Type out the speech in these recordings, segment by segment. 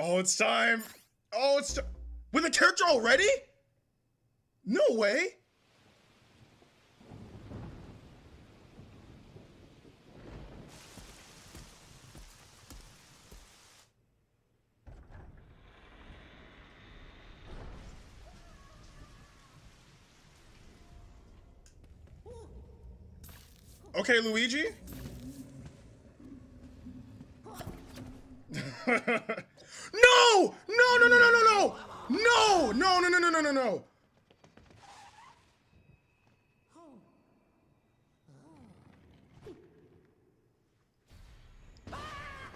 Oh, it's time. Oh, it's time. With a character already? No way. Okay, Luigi. No! No, no, no, no, no, no! No! No, no, no, no, no, no, no!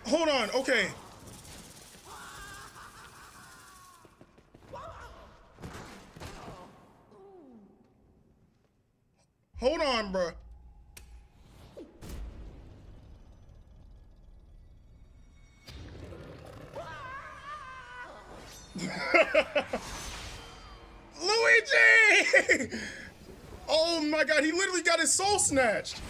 Hold on, okay. Hold on, bruh. Luigi! Oh my god, he literally got his soul snatched.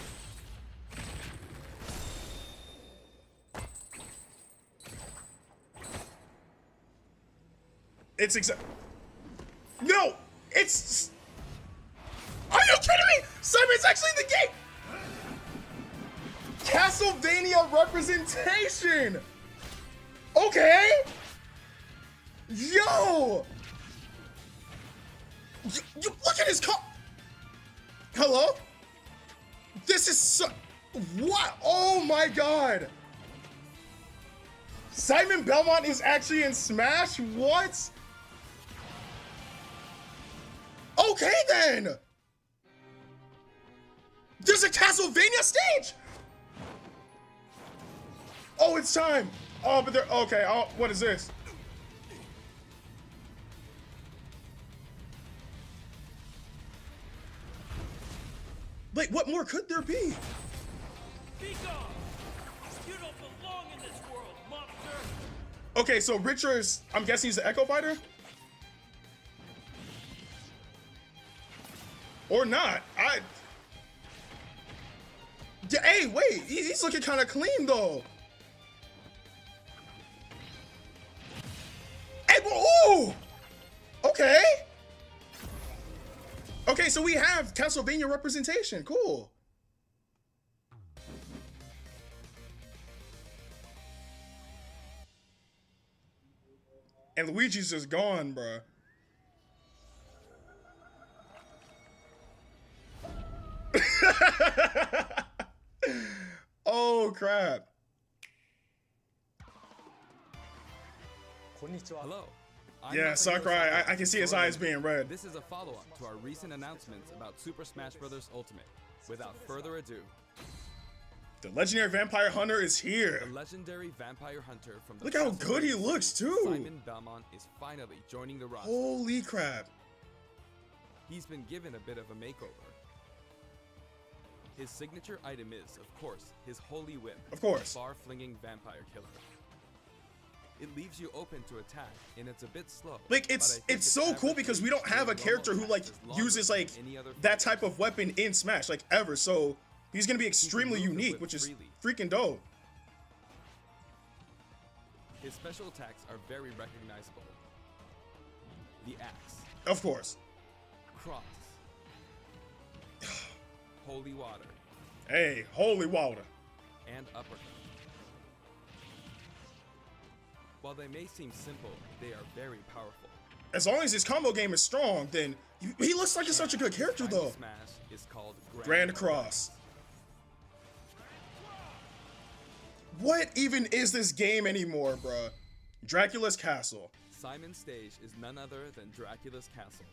It's No! It's... Are you kidding me? Simon's actually in the game! Castlevania representation! Okay! Yo! You look at his Hello? This is so... What? Oh my god! Simon Belmont is actually in Smash? What? Okay then! There's a Castlevania stage! Oh, it's time! Oh, but they're... Okay, oh, what is this? Wait, what more could there be? Be gone! You don't belong in this world, monster! Okay, so Richard is... I'm guessing he's the Echo Fighter? Or not. Hey, wait. He's looking kind of clean, though. Hey, ooh! Okay. Okay, so we have Castlevania representation. Cool. And Luigi's just gone, bruh. Oh, crap. Hello. Yeah, Sakurai, I can see his eyes being red. This is a follow-up to our recent announcements about Super Smash Bros. Ultimate. Without further ado, the legendary vampire hunter is here. the legendary vampire hunter from the Look how good he looks, too. Simon Belmont is finally joining the roster. Holy crap. He's been given a bit of a makeover. His signature item is, of course, his holy whip. Of course. The bar-flinging vampire killer. It leaves you open to attack, and it's a bit slow. Like, it's so cool because we don't have a character who, like, uses, like, that type of weapon in Smash, like, ever. So he's gonna be extremely unique, which is freaking dope. His special attacks are very recognizable. The axe. Of course. Cross. Holy water. Hey, holy water. And uppercut. While they may seem simple, they are very powerful. As long as his combo game is strong, then he looks like he's such a good character, though. Smash is called Grand Cross. What even is this game anymore, bruh? Dracula's Castle. Simon's stage is none other than Dracula's Castle.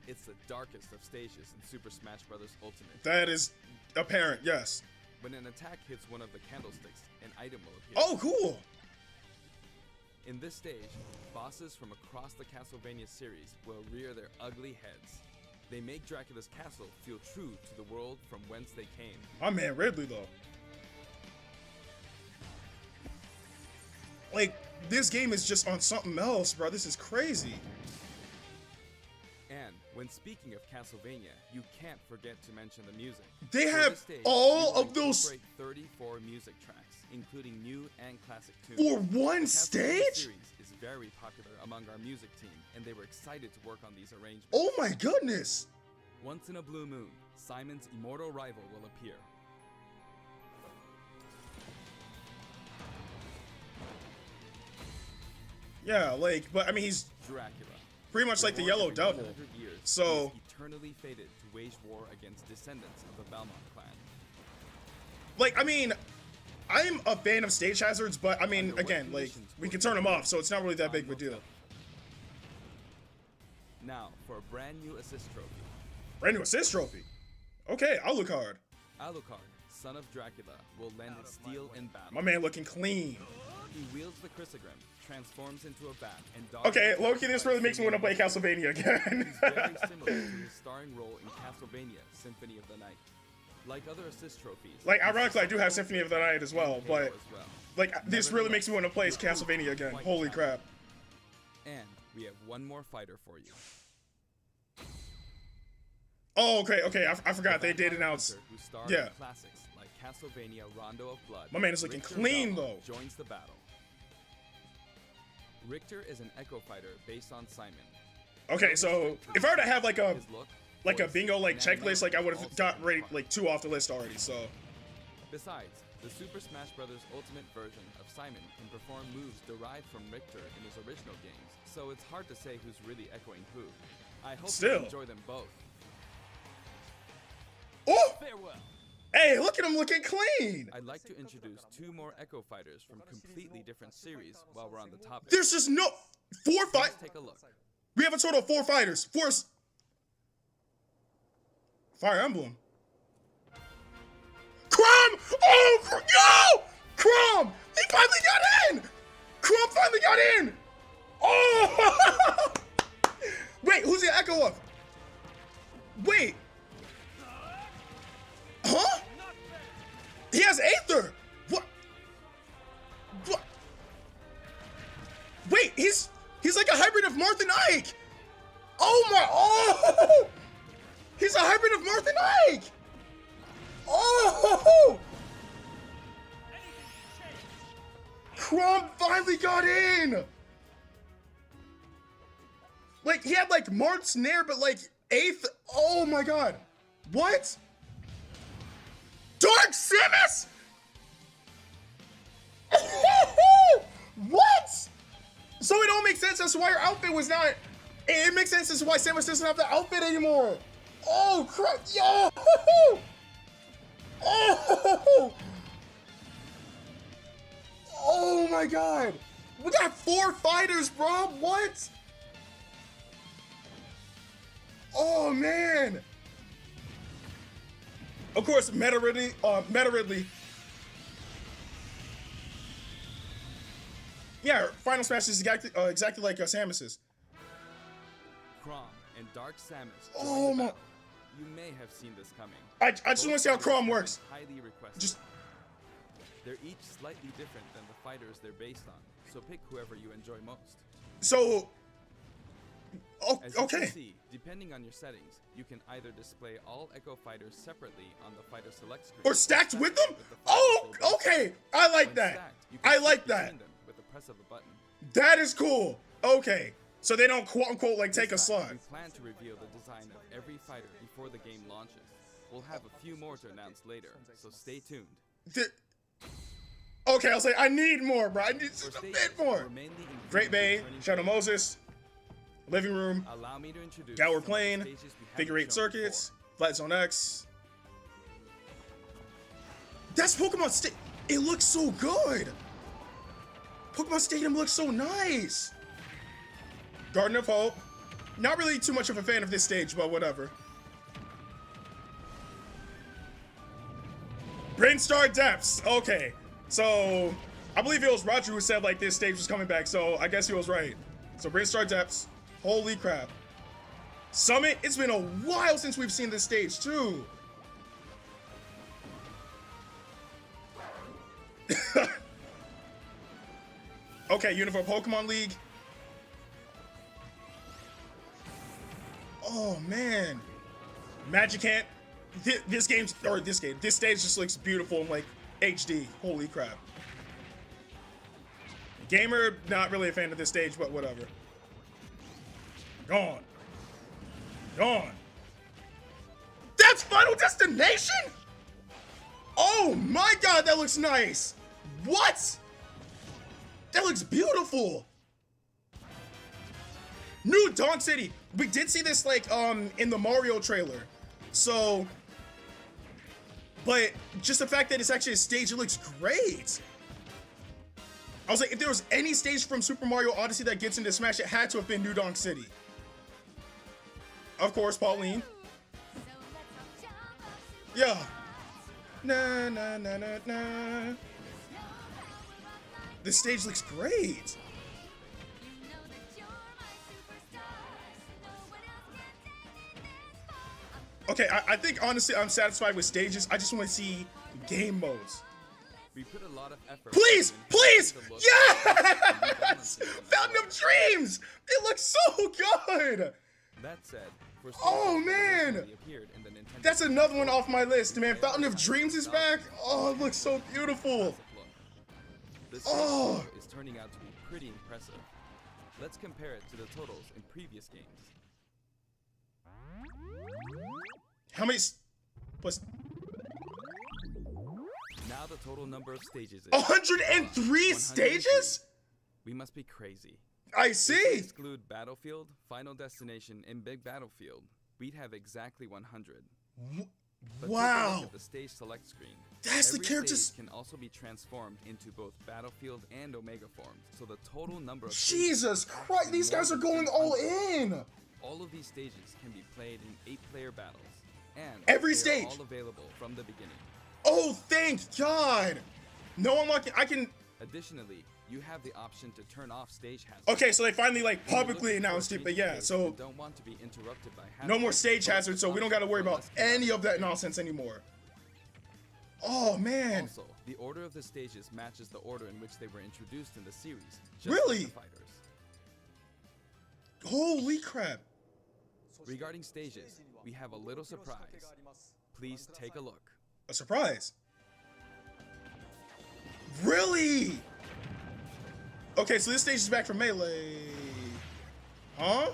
It's the darkest of stages in Super Smash Bros. Ultimate. That is apparent, yes. When an attack hits one of the candlesticks, an item will appear. Oh, cool! In this stage, bosses from across the Castlevania series will rear their ugly heads. They make Dracula's castle feel true to the world from whence they came. My man Ridley, though. Like, this game is just on something else, bro. This is crazy. And when speaking of Castlevania, you can't forget to mention the music. They have all of those 34 music tracks, including new and classics tunes. for one stage? Series is very popular among our music team, and they were excited to work on these arrangements. Oh my goodness! Once in a blue moon, Simon's immortal rival will appear. Yeah, like, but I mean, he's Dracula. pretty much like the Born Yellow every Devil. 100 years, So he is eternally fated to wage war against descendants of the Belmont clan. like, I mean, I'm a fan of stage hazards, but I mean, Under what again, like, conditions we will can turn them off, the so it's not really that big of a final deal. step? Now, for a brand new assist trophy. Brand new assist trophy. Okay, I'll look hard. Alucard, son of Dracula, will lend his steel in battle. My man looking clean. He wields the Chrysogrim, transforms into a bat, and dodges Okay, attacks Loki, this by really makes me want to play singing. Castlevania again. He's very similar to his starring role in Castlevania Symphony of the Night. Like other assist trophies. Like, ironically, I do have Symphony of the Night as well, but like, this really makes me want to play Castlevania again. Holy crap. And we have one more fighter for you. Oh, okay, I forgot they did Vampire announce. Hunter who starred Yeah. in classics like Castlevania Rondo of Blood. My man is looking Richter clean, Bello though. Joins the battle. Richter is an echo fighter based on Simon. Okay, so if I were to have like a His look, voice, bingo like and checklist, like I would all have got stand ready apart. like 2 off the list already. So Besides, the Super Smash Bros. Ultimate version of Simon can perform moves derived from Richter in his original games, so it's hard to say who's really echoing who. I hope Still. you enjoy them both. oh, Farewell. hey, look at him looking clean. I'd like to introduce 2 more echo fighters from completely different series while we're on the topic. There's just no 4 fight. Let's take a look. We have a total of 4 fighters. Fire Emblem. Crom! Oh, yo! Crom! He finally got in! Crom finally got in! Oh! Wait, who's the echo of? Wait. Huh? He has Aether! What? What? Wait, he's like a hybrid of Marth and Ike! Oh my, oh! He's a hybrid of Marth and Ike! Oh! Crom finally got in! Like, he had like Marth's Nair, but like 8th, oh my god. What? Dark Samus? What? So it all makes sense as to why her outfit was not. It makes sense as to why Samus doesn't have the outfit anymore. Oh crap! Yo! Oh! Oh my god! We got 4 fighters, bro. What? Oh man! Of course, Meta Ridley. Yeah, Final Smash is exactly like Samus's. Crom and Dark Samus. Oh my! You may have seen this coming. I just want to see how Crom works. Highly requested. Just They're each slightly different than the fighters they're based on, so pick whoever you enjoy most. so. Oh, As you okay. can see, depending on your settings, you can either display all Echo fighters separately on the fighter select screen, Or stacked with them? the fighters Oh, they're based on. okay. I like When that. stacked, you can I switch like that. between them with the press of a button. That is cool. Okay. So they don't quote unquote like take a This time, slot. We plan to reveal the design of every fighter before the game launches. We'll have a few more to announce later, so stay tuned. Okay, I'll say I need more, bro. I need For just a stages, bit more. we're mainly including Great Bay, returning Shadow players. Moses, Living Room, Allow me to introduce Gower some of the Plain, stages we haven't Figure 8 shown Circuits, Flat Zone X. That's Pokemon Stadium. It looks so good. Pokemon Stadium looks so nice. Garden of Hope. Not really too much of a fan of this stage, but whatever. Brainstar Depths. Okay. So, I believe it was Roger who said like this stage was coming back, so I guess he was right. So, Brainstar Depths. Holy crap. Summit. It's been a while since we've seen this stage, too. Okay, Uniform Pokemon League. Oh man, Magicant. This stage just looks beautiful in like HD. Holy crap. Gamer, not really a fan of this stage, but whatever. Gone. Gone. That's Final Destination? Oh my god, that looks nice. What? That looks beautiful. New Donk City. We did see this like in the Mario trailer. So, but just the fact that it's actually a stage, it looks great. I was like, if there was any stage from Super Mario Odyssey that gets into Smash, it had to have been New Donk City. Of course, Pauline. Yeah. Na na na na na. This stage looks great. Okay, I think honestly I'm satisfied with stages. I just want to see game modes. We put a lot of effort. Please, please, yes! Fountain of Dreams! It looks so good! That said, for oh man! That's another one off my list, man. Fountain of Dreams is back. Oh, it looks so beautiful. Oh! Is turning out to be pretty impressive. Let's compare it to the totals in previous games. How many? Plus. Now the total number of stages is 103 stages? We must be crazy. I see. If we exclude Battlefield, Final Destination, and Big Battlefield, we'd have exactly 100. But wow. take a look at the stage select screen. That's the characters stage can also be transformed into both Battlefield and Omega forms. So the total number of Jesus Christ, these guys are going all in. All of these stages can be played in 8-player battles, and every they stage are all available from the beginning. Oh, thank God! No unlocking. I can. Additionally, you have the option to turn off stage hazards. Okay, so they finally like publicly announced it, but yeah, so don't want to be interrupted by hazards. No more stage hazards, so we don't got to worry about any of that nonsense anymore. Oh man! Also, the order of the stages matches the order in which they were introduced in the series. Just really? Like the fighters. Holy crap! Regarding stages, we have a little surprise. Please take a look. A surprise? Really? Okay, so this stage is back from Melee. Huh?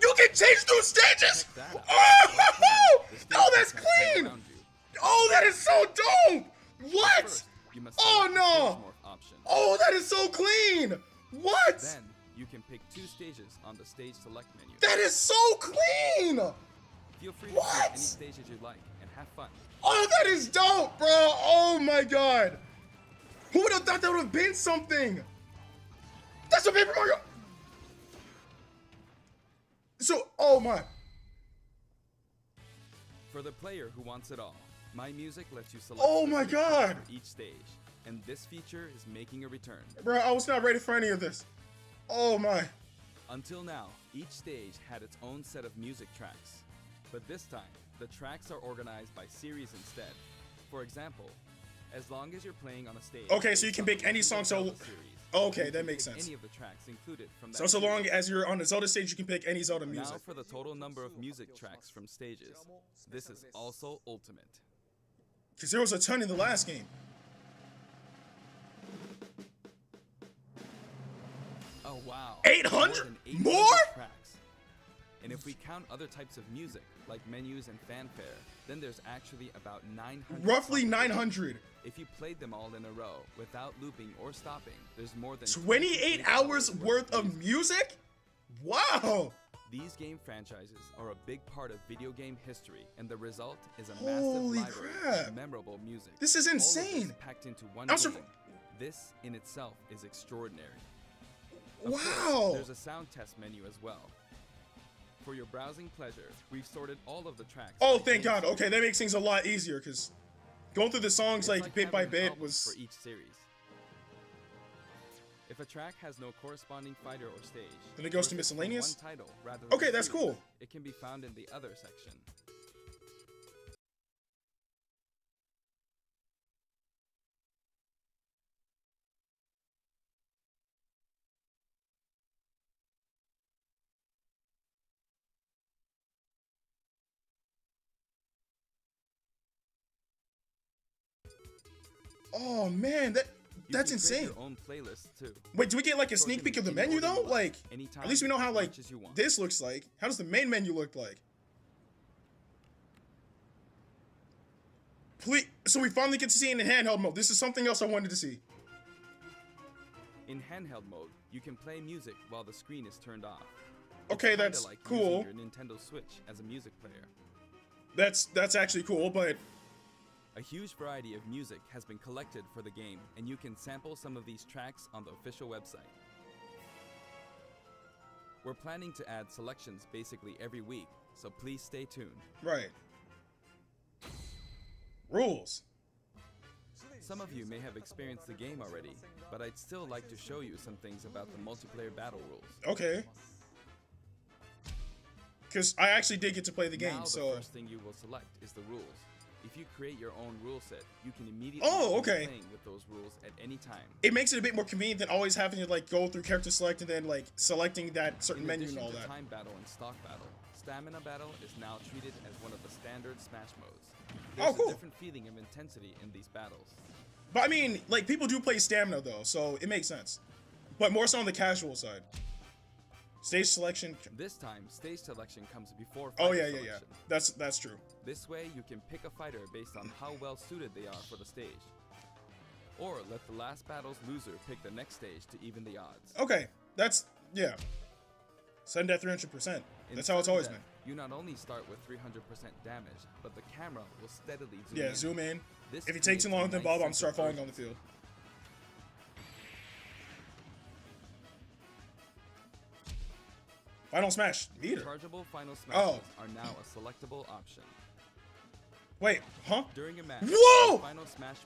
You can change through stages? Oh, oh, that's clean! Oh, that is so dope! What? Oh no! Oh, that is so clean! What? Then you can pick 2 stages on the stage select menu. That is so clean! Feel free to pick any stages you like and have fun. Oh, that is dope, bro! Oh my god! Who would have thought that would have been something? That's a Paper Mario! So, oh my. For the player who wants it all, My Music lets you select oh my god! for each stage, and this feature is making a return. Bro, I was not ready for any of this. Oh my. Until now, each stage had its own set of music tracks. But this time, the tracks are organized by series instead. For example, as long as you're playing on a stage... Okay, so you can pick any song, so... Okay, that makes sense. Any of the tracks included from that so long as you're on the Zelda stage, you can pick any Zelda music. Now for the total number of music tracks from stages. This is also ultimate. Because there was a ton in the last game. Oh wow. 800? More? Tracks. And if we count other types of music, like menus and fanfare, then there's actually about 900. Roughly 900. If you played them all in a row, without looping or stopping, there's more than 28 hours worth of music? Wow! These game franchises are a big part of video game history, and the result is a Holy massive library crap. of memorable music. This is insane. All of this packed into one game. This in itself is extraordinary. Of wow! course, there's a sound test menu as well. For your browsing pleasure, we've sorted all of the tracks. Oh, thank God. Okay, that makes things a lot easier, because going through the songs like bit by bit was... For each series. If a track has no corresponding fighter or stage, then it goes to miscellaneous? One title rather than okay, that's cool. It can be found in the other section. Oh man, that That's can create insane. your own playlist too. Wait, do we get like a Sort sneak them peek of the in menu order you though? like, Like, anytime, at least we know how as like much as you want. this looks like. How does the main menu look like? Please, so we finally get to see it in handheld mode. This is something else I wanted to see. In handheld mode, you can play music while the screen is turned off. Okay, Kinda that's like cool. using your Nintendo Switch as a music player. That's actually cool, but A huge variety of music has been collected for the game, and you can sample some of these tracks on the official website. We're planning to add selections basically every week, so please stay tuned. right. Rules. Some of you may have experienced the game already, but I'd still like to show you some things about the multiplayer battle rules. Okay. Because I actually did get to play the game, Now so. the first thing you will select is the rules. If you create your own rule set, you can immediately Oh, begin okay. playing with those rules at any time. It makes it a bit more convenient than always having to like go through character select and then like selecting that certain In menu and addition all to that. time battle and stock battle, stamina battle is now treated as one of the standard Smash modes. There's Oh, cool. a different feeling of intensity in these battles. But I mean, like people do play stamina though, so it makes sense. But more so on the casual side. Stage selection. This time, stage selection comes before Oh fighter yeah, yeah, yeah. selection. That's true. This way, you can pick a fighter based on how well suited they are for the stage. Or let the last battle's loser pick the next stage to even the odds. Okay, that's yeah. Send at 300%. That's how it's always been. You not only start with 300% damage, but the camera will steadily zoom Yeah, in. zoom in. This If it takes too creates a long, then nice Bob, I'm sense start of falling on the urgency. field. Final smash meter. Rechargeable final smashes Oh. are now a selectable option. Wait, huh? During a match, Whoa! the final smash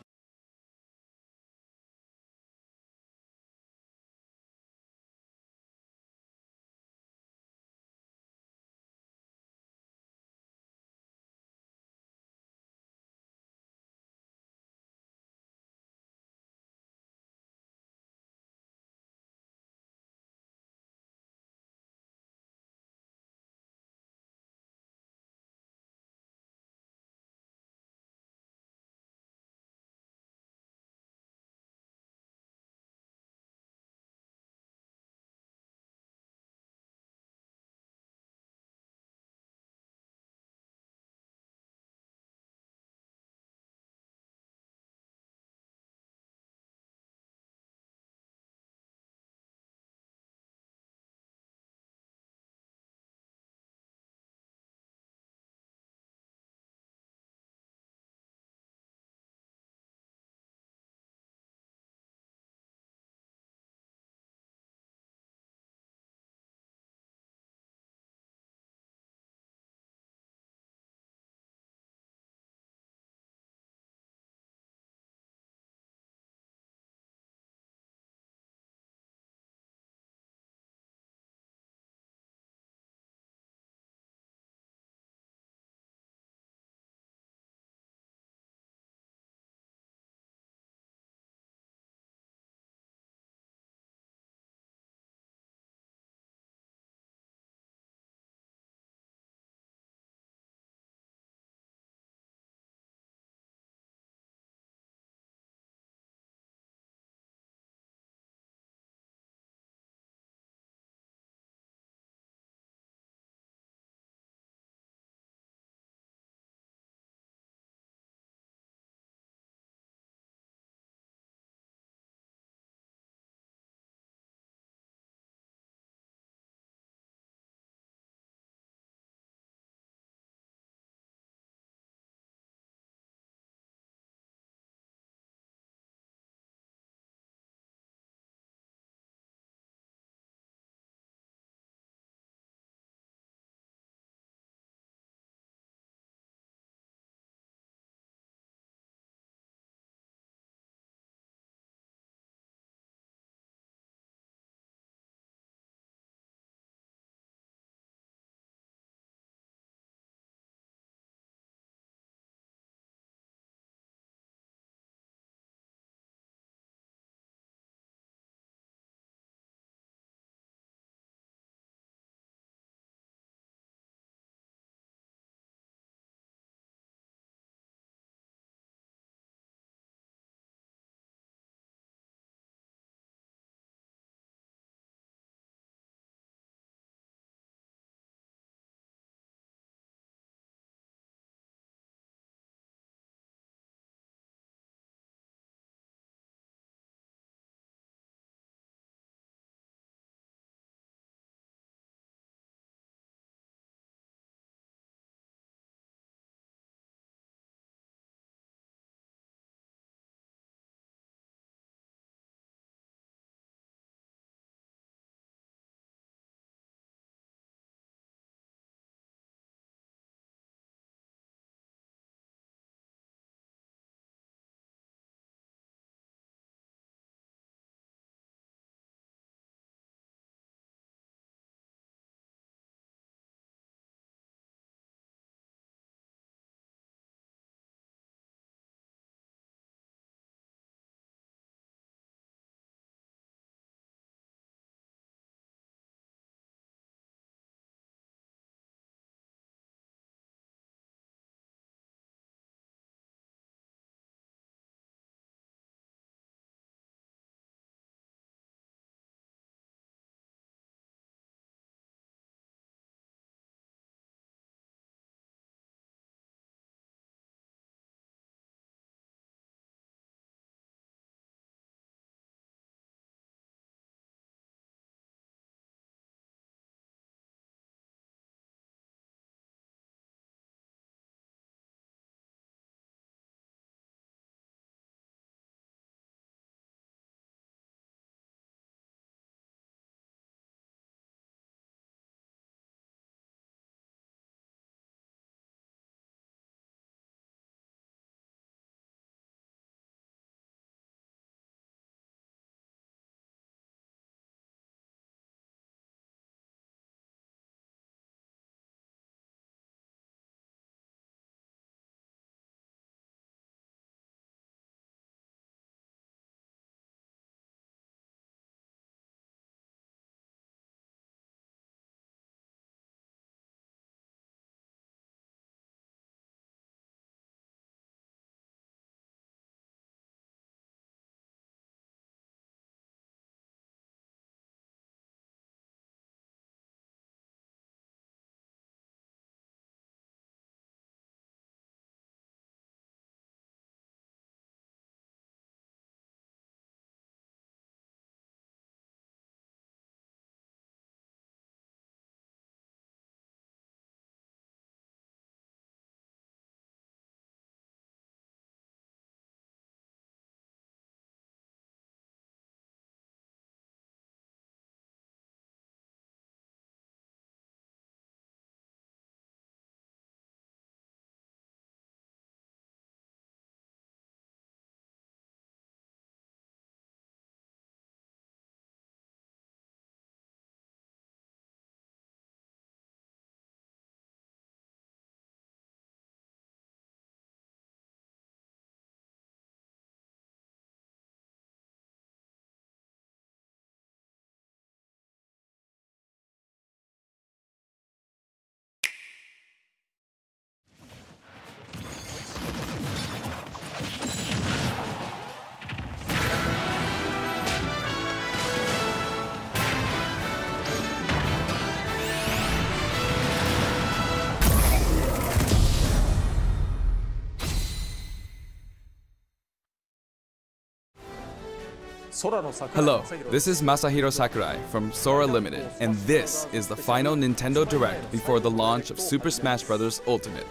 Hello, this is Masahiro Sakurai from Sora Limited, and this is the final Nintendo Direct before the launch of Super Smash Bros. Ultimate.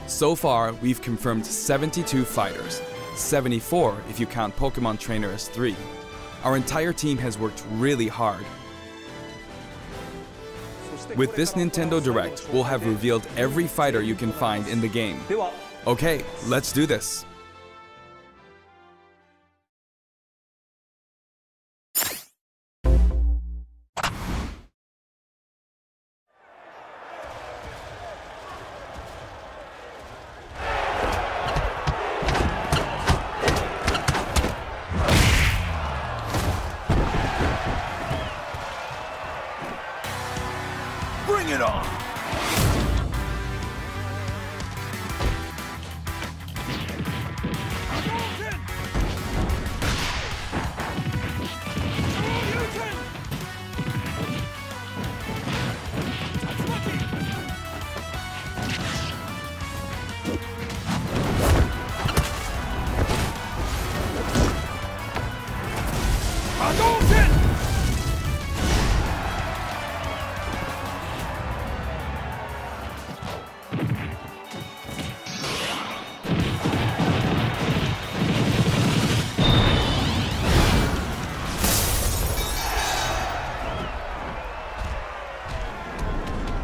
So far, we've confirmed 72 fighters, 74 if you count Pokemon Trainer as 3. Our entire team has worked really hard. With this Nintendo Direct, we'll have revealed every fighter you can find in the game. Okay, let's do this. Bring it on!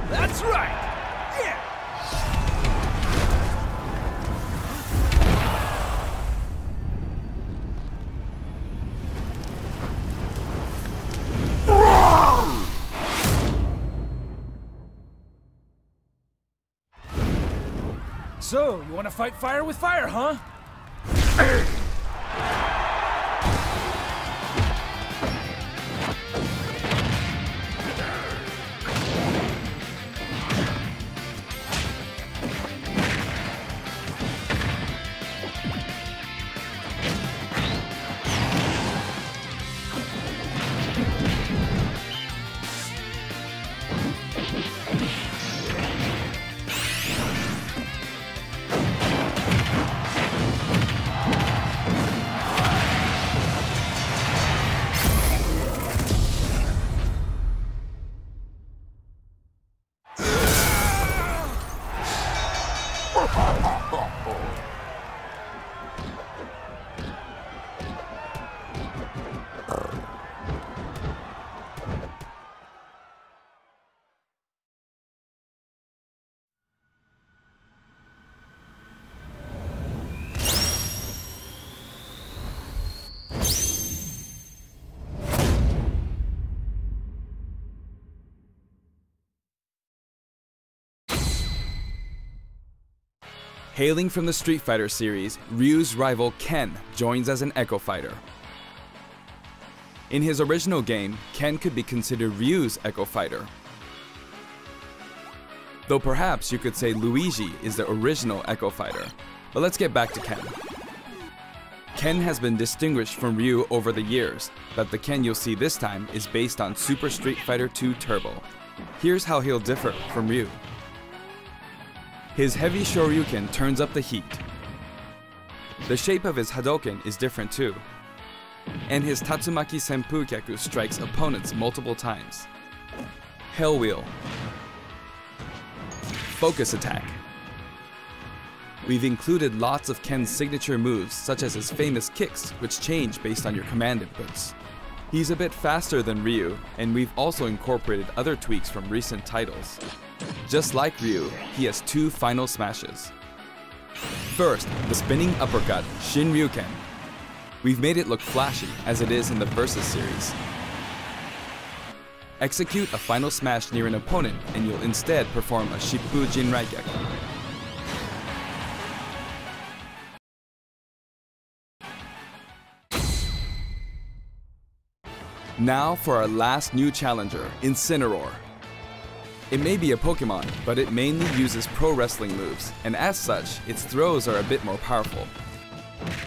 That's right! Yeah! So, you want to fight fire with fire, huh? Hailing from the Street Fighter series, Ryu's rival Ken joins as an Echo Fighter. In his original game, Ken could be considered Ryu's Echo Fighter. Though perhaps you could say Luigi is the original Echo Fighter. But let's get back to Ken. Ken has been distinguished from Ryu over the years, but the Ken you'll see this time is based on Super Street Fighter 2 Turbo. Here's how he'll differ from Ryu. His heavy Shoryuken turns up the heat. The shape of his Hadoken is different too. And his Tatsumaki Senpukyaku strikes opponents multiple times. Hell Wheel. Focus Attack. We've included lots of Ken's signature moves, such as his famous kicks, which change based on your command inputs. He's a bit faster than Ryu, and we've also incorporated other tweaks from recent titles. Just like Ryu, he has 2 final smashes. First, the spinning uppercut, Shinryuken. We've made it look flashy, as it is in the Versus series. Execute a final smash near an opponent, and you'll instead perform a Shippu Jinraigyaku. Now for our last new challenger, Incineroar. It may be a Pokemon, but it mainly uses pro wrestling moves, and as such, its throws are a bit more powerful.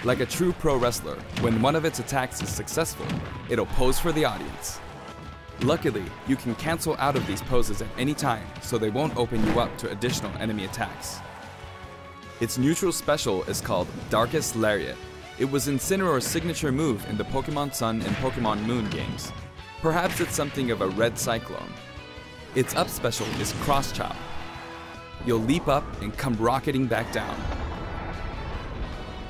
Like a true pro wrestler, when one of its attacks is successful, it'll pose for the audience. Luckily, you can cancel out of these poses at any time, so they won't open you up to additional enemy attacks. Its neutral special is called Darkest Lariat. It was Incineroar's signature move in the Pokemon Sun and Pokemon Moon games. Perhaps it's something of a red cyclone. Its up special is Cross Chop. You'll leap up and come rocketing back down.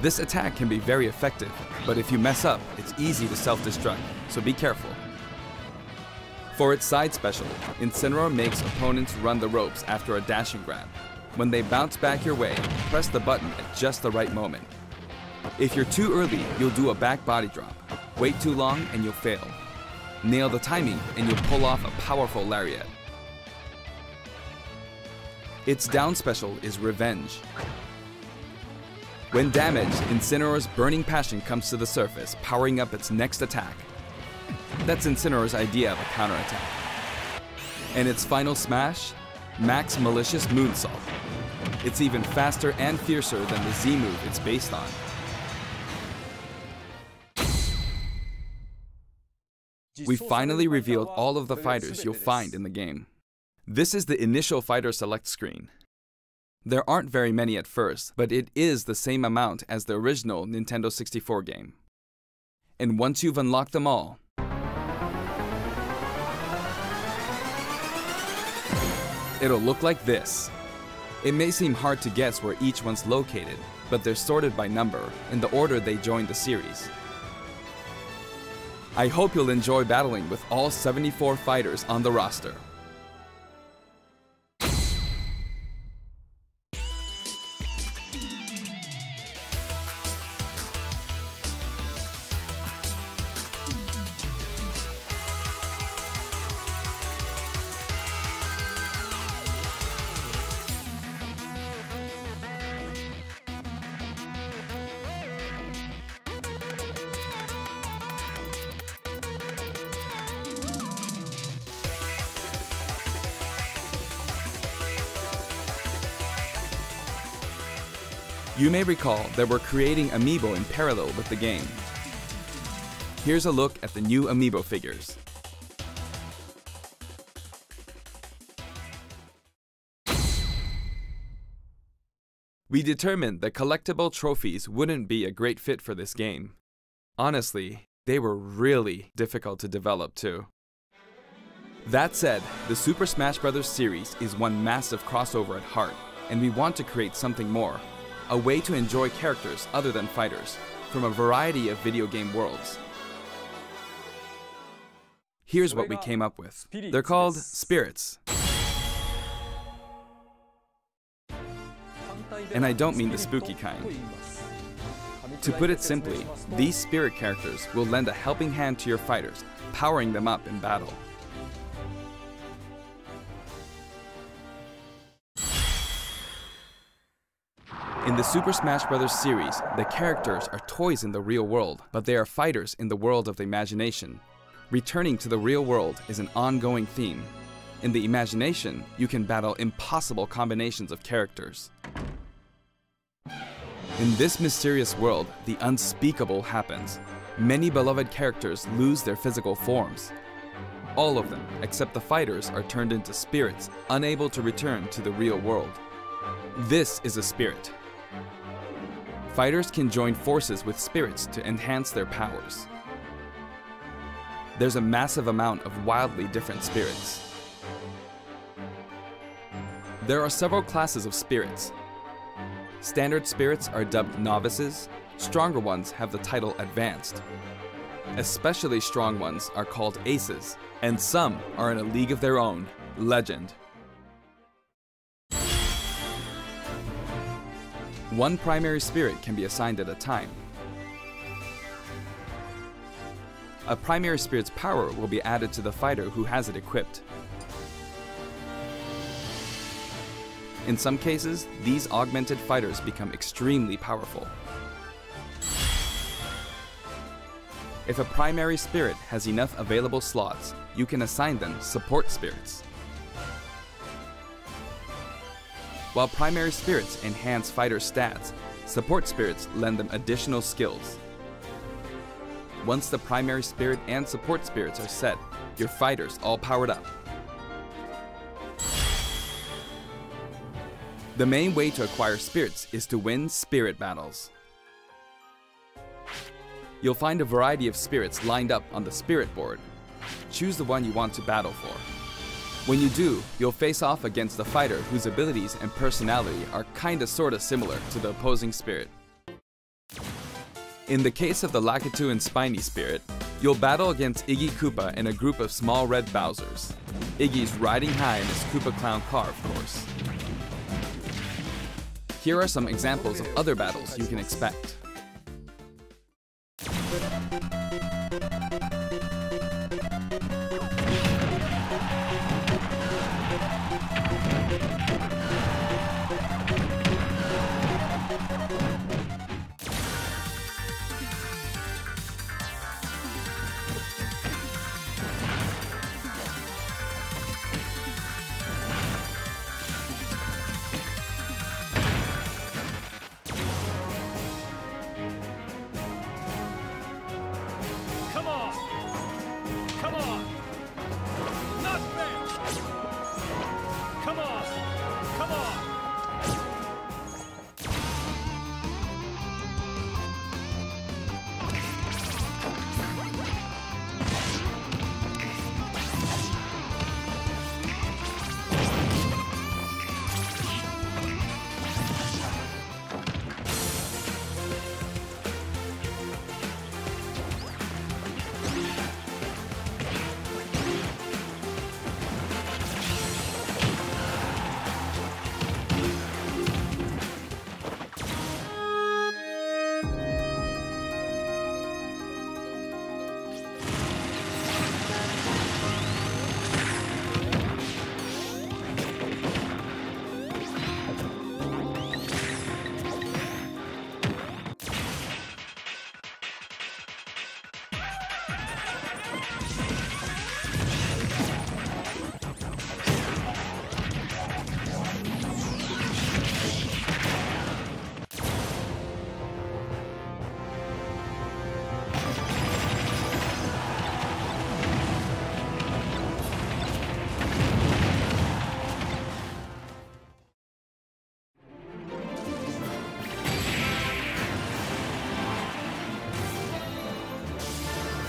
This attack can be very effective, but if you mess up, it's easy to self-destruct, so be careful. For its side special, Incineroar makes opponents run the ropes after a dashing grab. When they bounce back your way, press the button at just the right moment. If you're too early, you'll do a back body drop. Wait too long and you'll fail. Nail the timing and you'll pull off a powerful lariat. Its down special is Revenge. When damaged, Incineroar's Burning Passion comes to the surface, powering up its next attack. That's Incineroar's idea of a counterattack. And its final smash? Max Malicious Moonsault. It's even faster and fiercer than the Z move it's based on. We finally revealed all of the fighters you'll find in the game. This is the initial fighter select screen. There aren't very many at first, but it is the same amount as the original Nintendo 64 game. And once you've unlocked them all, it'll look like this. It may seem hard to guess where each one's located, but they're sorted by number in the order they joined the series. I hope you'll enjoy battling with all 74 fighters on the roster. You may recall that we're creating Amiibo in parallel with the game. Here's a look at the new Amiibo figures. We determined that collectible trophies wouldn't be a great fit for this game. Honestly, they were really difficult to develop too. That said, the Super Smash Bros. Series is one massive crossover at heart, and we want to create something more. A way to enjoy characters other than fighters, from a variety of video game worlds. Here's what we came up with. They're called Spirits. And I don't mean the spooky kind. To put it simply, these spirit characters will lend a helping hand to your fighters, powering them up in battle. In the Super Smash Bros. Series, the characters are toys in the real world, but they are fighters in the world of the imagination. Returning to the real world is an ongoing theme. In the imagination, you can battle impossible combinations of characters. In this mysterious world, the unspeakable happens. Many beloved characters lose their physical forms. All of them, except the fighters, are turned into spirits, unable to return to the real world. This is a spirit. Fighters can join forces with spirits to enhance their powers. There's a massive amount of wildly different spirits. There are several classes of spirits. Standard spirits are dubbed novices, stronger ones have the title advanced. Especially strong ones are called aces, and some are in a league of their own, legend. One primary spirit can be assigned at a time. A primary spirit's power will be added to the fighter who has it equipped. In some cases, these augmented fighters become extremely powerful. If a primary spirit has enough available slots, you can assign them support spirits. While primary spirits enhance fighter stats, support spirits lend them additional skills. Once the primary spirit and support spirits are set, your fighters all powered up. The main way to acquire spirits is to win spirit battles. You'll find a variety of spirits lined up on the spirit board. Choose the one you want to battle for. When you do, you'll face off against a fighter whose abilities and personality are kinda sorta similar to the opposing spirit. In the case of the Lakitu and Spiny spirit, you'll battle against Iggy Koopa and a group of small red Bowsers. Iggy's riding high in his Koopa Clown car, of course. Here are some examples of other battles you can expect.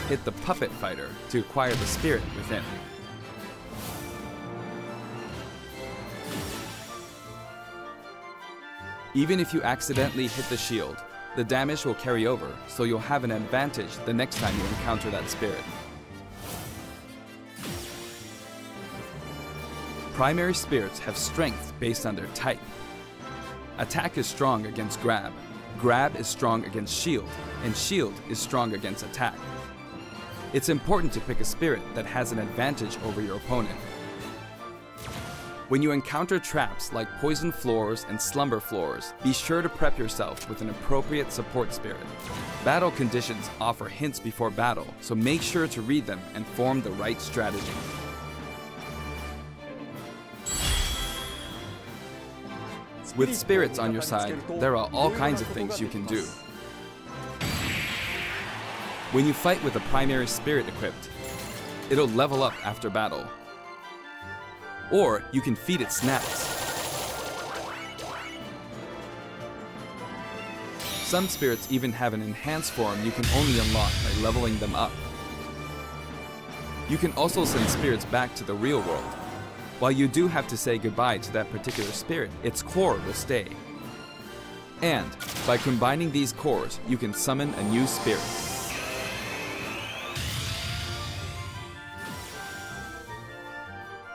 Hit the Puppet Fighter to acquire the spirit within. Even if you accidentally hit the shield, the damage will carry over, so you'll have an advantage the next time you encounter that spirit. Primary spirits have strength based on their type. Attack is strong against grab, grab is strong against shield, and shield is strong against attack. It's important to pick a spirit that has an advantage over your opponent. When you encounter traps like poison floors and slumber floors, be sure to prep yourself with an appropriate support spirit. Battle conditions offer hints before battle, so make sure to read them and form the right strategy. With spirits on your side, there are all kinds of things you can do. When you fight with a primary spirit equipped, it'll level up after battle. Or you can feed it snacks. Some spirits even have an enhanced form you can only unlock by leveling them up. You can also send spirits back to the real world. While you do have to say goodbye to that particular spirit, its core will stay. And by combining these cores, you can summon a new spirit.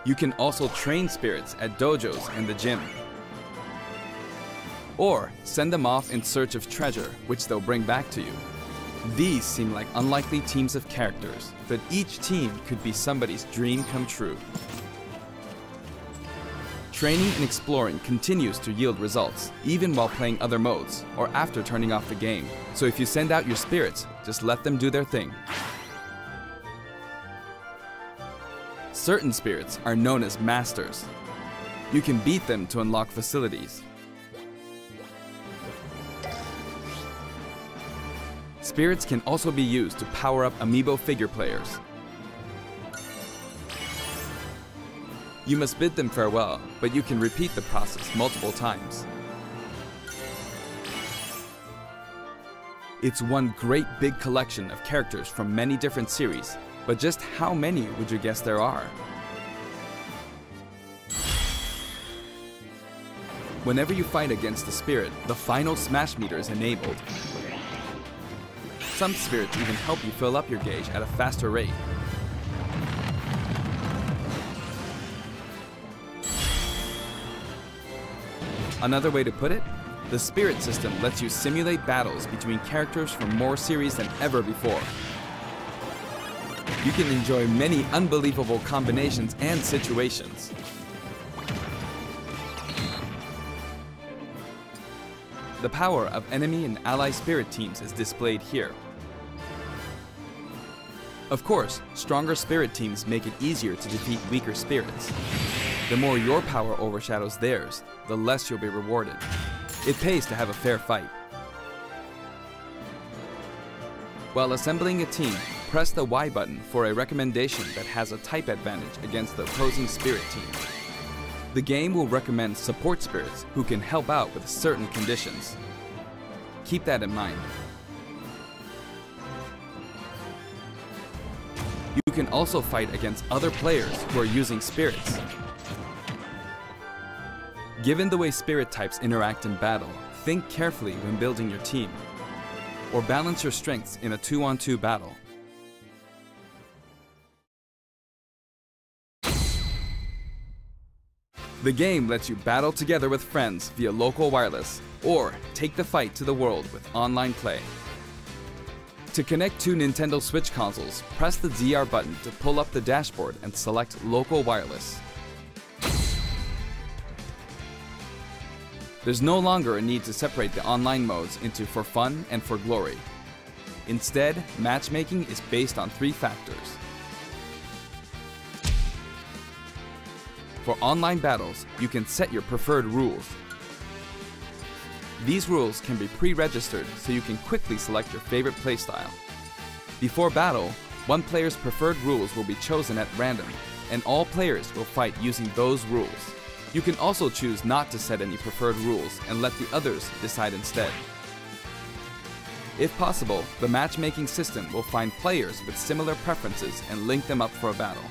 You can also train spirits at dojos and the gym. Or send them off in search of treasure, which they'll bring back to you. These seem like unlikely teams of characters, but each team could be somebody's dream come true. Training and exploring continues to yield results, even while playing other modes, or after turning off the game. So if you send out your spirits, just let them do their thing. Certain spirits are known as masters. You can beat them to unlock facilities. Spirits can also be used to power up amiibo figure players. You must bid them farewell, but you can repeat the process multiple times. It's one great big collection of characters from many different series, but just how many would you guess there are? Whenever you fight against a spirit, the final smash meter is enabled. Some spirits even help you fill up your gauge at a faster rate. Another way to put it, the spirit system lets you simulate battles between characters from more series than ever before. You can enjoy many unbelievable combinations and situations. The power of enemy and ally spirit teams is displayed here. Of course, stronger spirit teams make it easier to defeat weaker spirits. The more your power overshadows theirs, the less you'll be rewarded. It pays to have a fair fight. While assembling a team, press the Y button for a recommendation that has a type advantage against the opposing spirit team. The game will recommend support spirits who can help out with certain conditions. Keep that in mind. You can also fight against other players who are using spirits. Given the way spirit types interact in battle, think carefully when building your team, or balance your strengths in a 2-on-2 battle. The game lets you battle together with friends via local wireless, or take the fight to the world with online play. To connect two Nintendo Switch consoles, press the DR button to pull up the dashboard and select local wireless. There's no longer a need to separate the online modes into for fun and for glory. Instead, matchmaking is based on 3 factors. For online battles, you can set your preferred rules. These rules can be pre-registered so you can quickly select your favorite playstyle. Before battle, one player's preferred rules will be chosen at random, and all players will fight using those rules. You can also choose not to set any preferred rules and let the others decide instead. If possible, the matchmaking system will find players with similar preferences and link them up for a battle.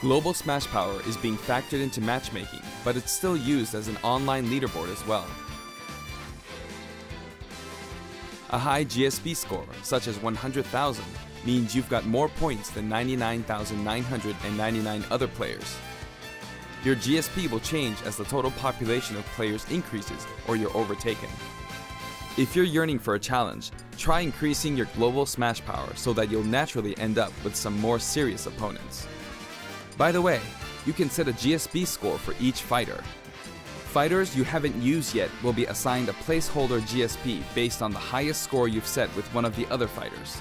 Global Smash Power is being factored into matchmaking, but it's still used as an online leaderboard as well. A high GSP score, such as 100,000, means you've got more points than 99,999 other players. Your GSP will change as the total population of players increases or you're overtaken. If you're yearning for a challenge, try increasing your global Smash Power so that you'll naturally end up with some more serious opponents. By the way, you can set a GSP score for each fighter. Fighters you haven't used yet will be assigned a placeholder GSP based on the highest score you've set with one of the other fighters.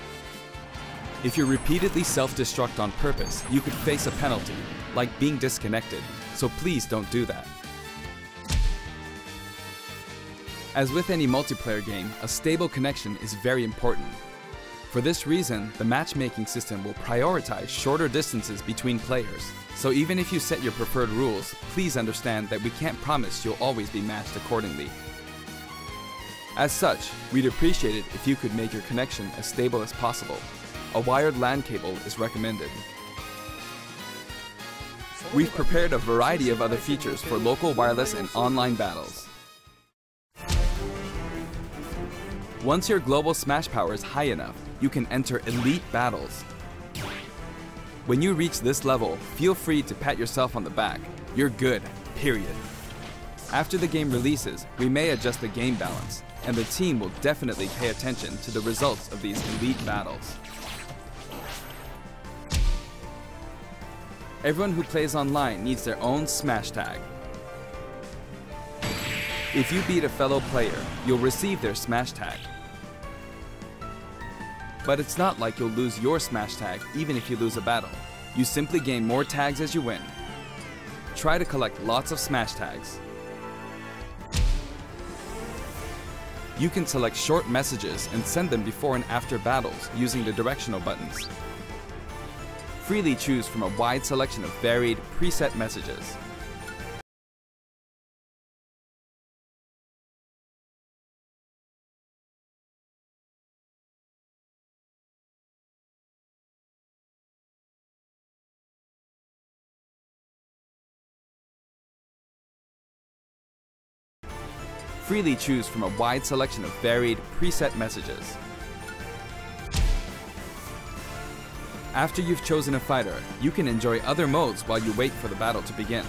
If you repeatedly self-destruct on purpose, you could face a penalty, like being disconnected, so please don't do that. As with any multiplayer game, a stable connection is very important. For this reason, the matchmaking system will prioritize shorter distances between players. So even if you set your preferred rules, please understand that we can't promise you'll always be matched accordingly. As such, we'd appreciate it if you could make your connection as stable as possible. A wired LAN cable is recommended. We've prepared a variety of other features for local wireless and online battles. Once your global Smash Power is high enough, you can enter elite battles. When you reach this level, feel free to pat yourself on the back. You're good, period. After the game releases, we may adjust the game balance, and the team will definitely pay attention to the results of these elite battles. Everyone who plays online needs their own Smash Tag. If you beat a fellow player, you'll receive their Smash Tag. But it's not like you'll lose your Smash Tag even if you lose a battle. You simply gain more tags as you win. Try to collect lots of Smash Tags. You can select short messages and send them before and after battles using the directional buttons. Freely choose from a wide selection of varied, preset messages. freely choose from a wide selection of varied, preset messages. After you've chosen a fighter, you can enjoy other modes while you wait for the battle to begin.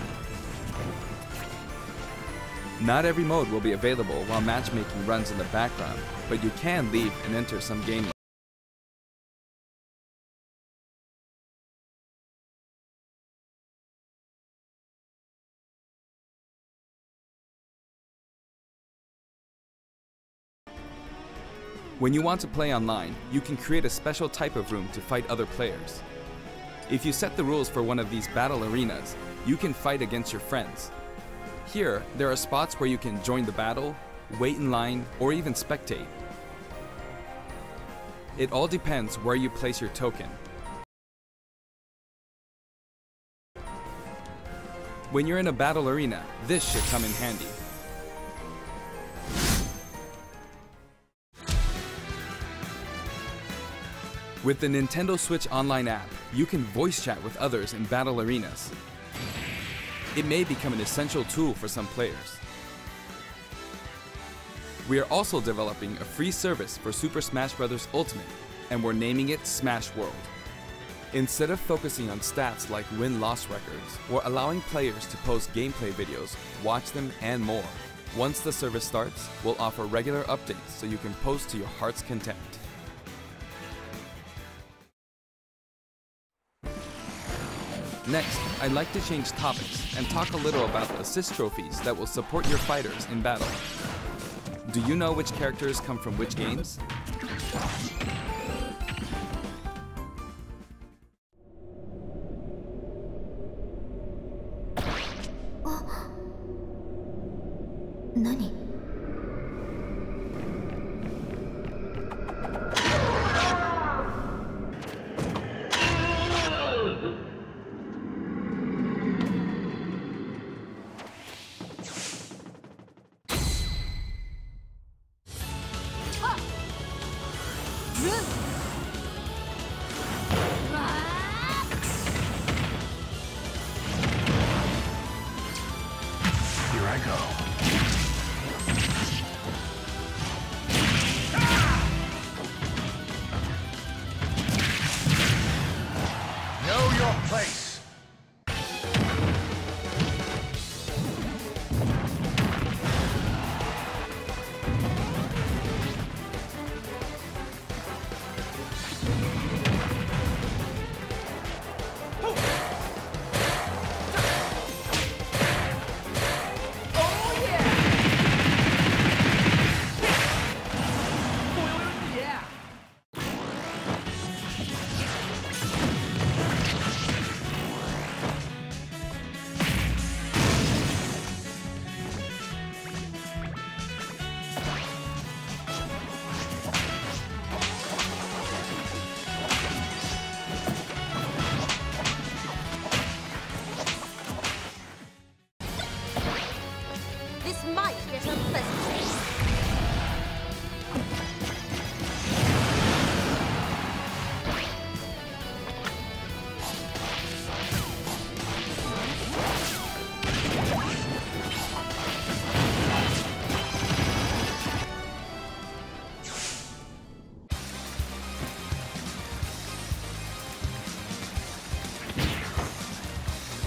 Not every mode will be available while matchmaking runs in the background, but you can leave and enter some game mode. When you want to play online, you can create a special type of room to fight other players. If you set the rules for one of these battle arenas, you can fight against your friends. Here, there are spots where you can join the battle, wait in line, or even spectate. It all depends where you place your token. When you're in a battle arena, this should come in handy. With the Nintendo Switch Online app, you can voice chat with others in battle arenas. It may become an essential tool for some players. We are also developing a free service for Super Smash Bros. Ultimate, and we're naming it Smash World. Instead of focusing on stats like win-loss records, we're allowing players to post gameplay videos, watch them, and more. Once the service starts, we'll offer regular updates so you can post to your heart's content. Next, I'd like to change topics and talk a little about the assist trophies that will support your fighters in battle. Do you know which characters come from which games? Nani? Here I go. Know your place. This might get unpleasant.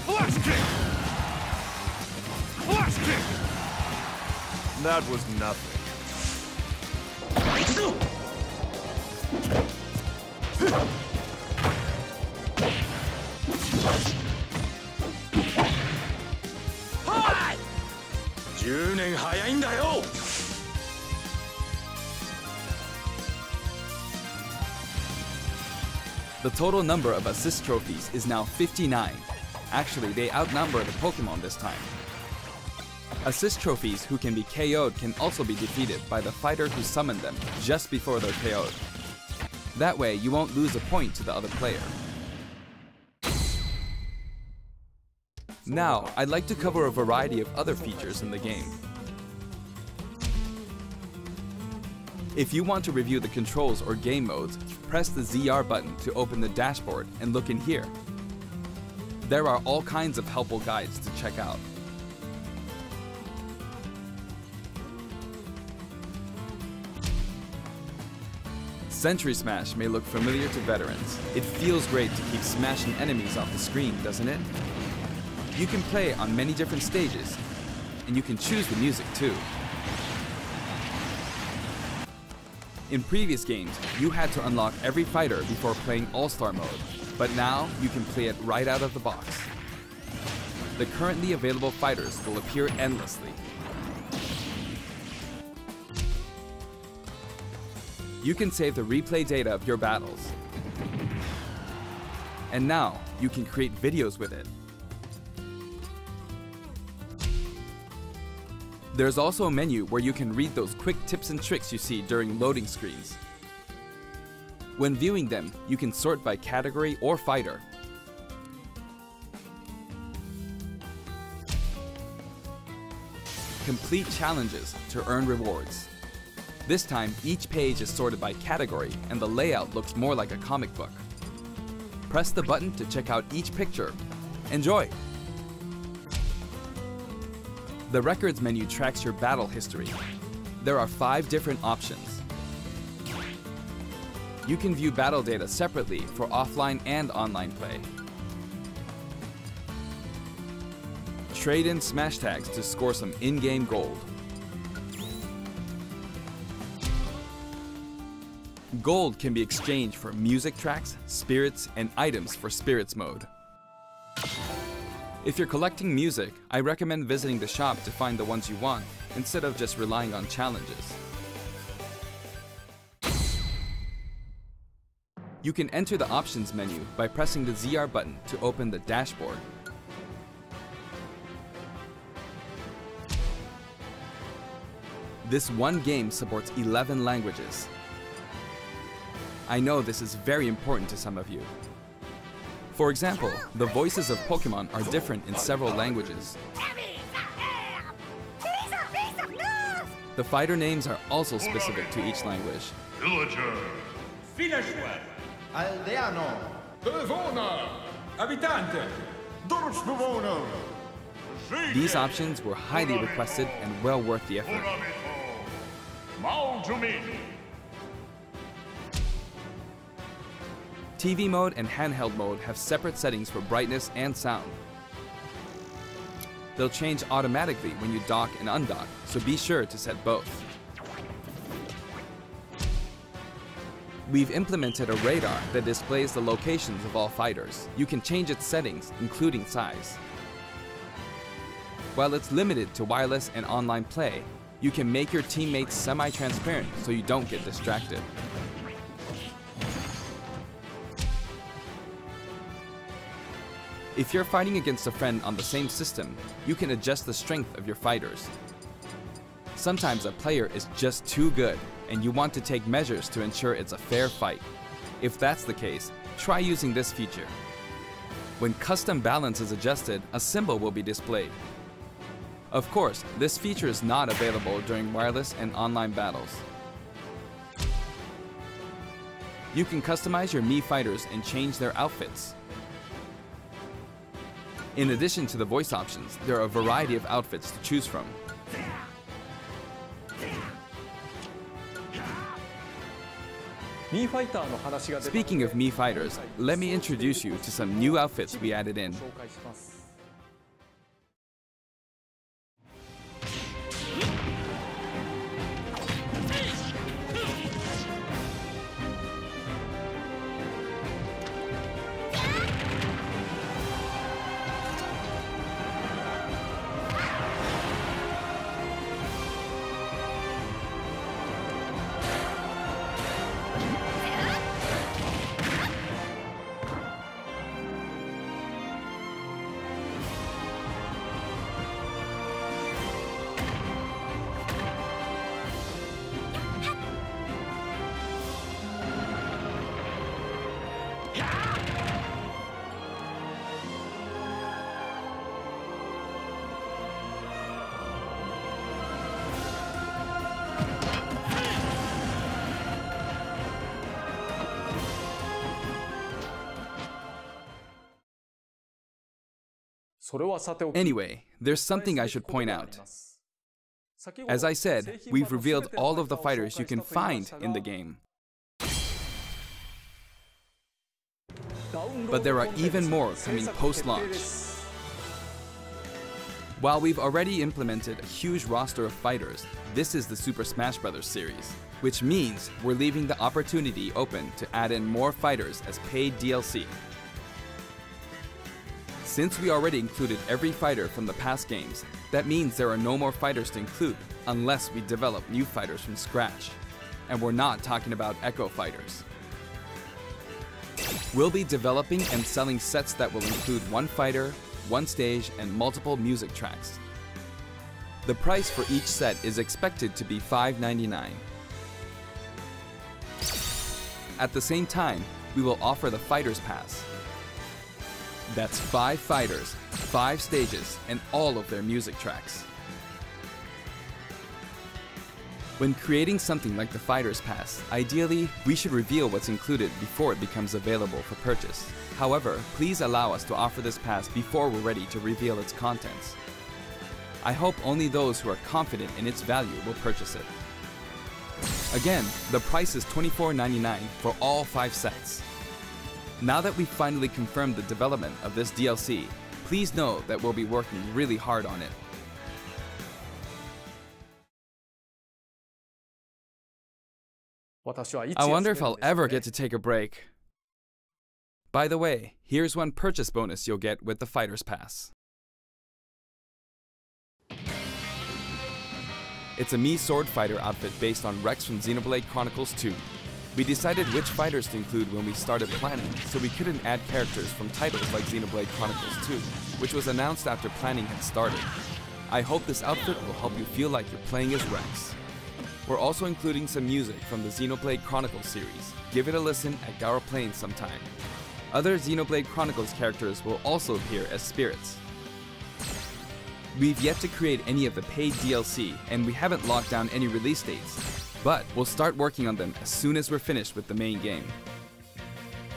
Flash kick! Flash kick! That was nothing. Hi! 10年早いんだよ! The total number of assist trophies is now 59. Actually, they outnumber the Pokemon this time. Assist trophies who can be KO'd can also be defeated by the fighter who summoned them just before they're KO'd. That way, you won't lose a point to the other player. Now, I'd like to cover a variety of other features in the game. If you want to review the controls or game modes, press the ZR button to open the dashboard and look in here. There are all kinds of helpful guides to check out. Sentry Smash may look familiar to veterans. It feels great to keep smashing enemies off the screen, doesn't it? You can play on many different stages, and you can choose the music too. In previous games, you had to unlock every fighter before playing All-Star mode, but now you can play it right out of the box. The currently available fighters will appear endlessly. You can save the replay data of your battles. And now, you can create videos with it. There's also a menu where you can read those quick tips and tricks you see during loading screens. When viewing them, you can sort by category or fighter. Complete challenges to earn rewards. This time, each page is sorted by category and the layout looks more like a comic book. Press the button to check out each picture. Enjoy! The records menu tracks your battle history. There are 5 different options. You can view battle data separately for offline and online play. Trade in smash tags to score some in-game gold. Gold can be exchanged for music tracks, spirits, and items for spirits mode. If you're collecting music, I recommend visiting the shop to find the ones you want, instead of just relying on challenges. You can enter the options menu by pressing the ZR button to open the dashboard. This one game supports 11 languages. I know this is very important to some of you. For example, the voices of Pokemon are different in several languages. The fighter names are also specific to each language. Villager. Villageois. Aldeano. Devona. Abitante. Dorfbewohner. These options were highly requested and well worth the effort. Maljumin. TV mode and handheld mode have separate settings for brightness and sound. They'll change automatically when you dock and undock, so be sure to set both. We've implemented a radar that displays the locations of all fighters. You can change its settings, including size. While it's limited to wireless and online play, you can make your teammates semi-transparent so you don't get distracted. If you're fighting against a friend on the same system, you can adjust the strength of your fighters. Sometimes a player is just too good, and you want to take measures to ensure it's a fair fight. If that's the case, try using this feature. When custom balance is adjusted, a symbol will be displayed. Of course, this feature is not available during wireless and online battles. You can customize your Mii fighters and change their outfits. In addition to the voice options, there are a variety of outfits to choose from. Speaking of Mii fighters, let me introduce you to some new outfits we added in. Anyway, there's something I should point out. As I said, we've revealed all of the fighters you can find in the game. but there are even more coming post-launch. While we've already implemented a huge roster of fighters, this is the Super Smash Bros. Series, which means we're leaving the opportunity open to add in more fighters as paid DLC. Since we already included every fighter from the past games, that means there are no more fighters to include unless we develop new fighters from scratch. And we're not talking about Echo fighters. We'll be developing and selling sets that will include one fighter, one stage, and multiple music tracks. The price for each set is expected to be $5.99. At the same time, we will offer the Fighters Pass. That's 5 fighters, 5 stages, and all of their music tracks. When creating something like the Fighters Pass, ideally, we should reveal what's included before it becomes available for purchase. However, please allow us to offer this pass before we're ready to reveal its contents. I hope only those who are confident in its value will purchase it. Again, the price is $24.99 for all 5 sets. Now that we've finally confirmed the development of this DLC, please know that we'll be working really hard on it. I wonder if I'll ever get to take a break. By the way, here's one purchase bonus you'll get with the Fighters Pass. It's a Mii Sword Fighter outfit based on Rex from Xenoblade Chronicles 2. We decided which fighters to include when we started planning, so we couldn't add characters from titles like Xenoblade Chronicles 2, which was announced after planning had started. I hope this outfit will help you feel like you're playing as Rex. We're also including some music from the Xenoblade Chronicles series. Give it a listen at Garo Plains sometime. Other Xenoblade Chronicles characters will also appear as spirits. We've yet to create any of the paid DLC, and we haven't locked down any release dates, but we'll start working on them as soon as we're finished with the main game.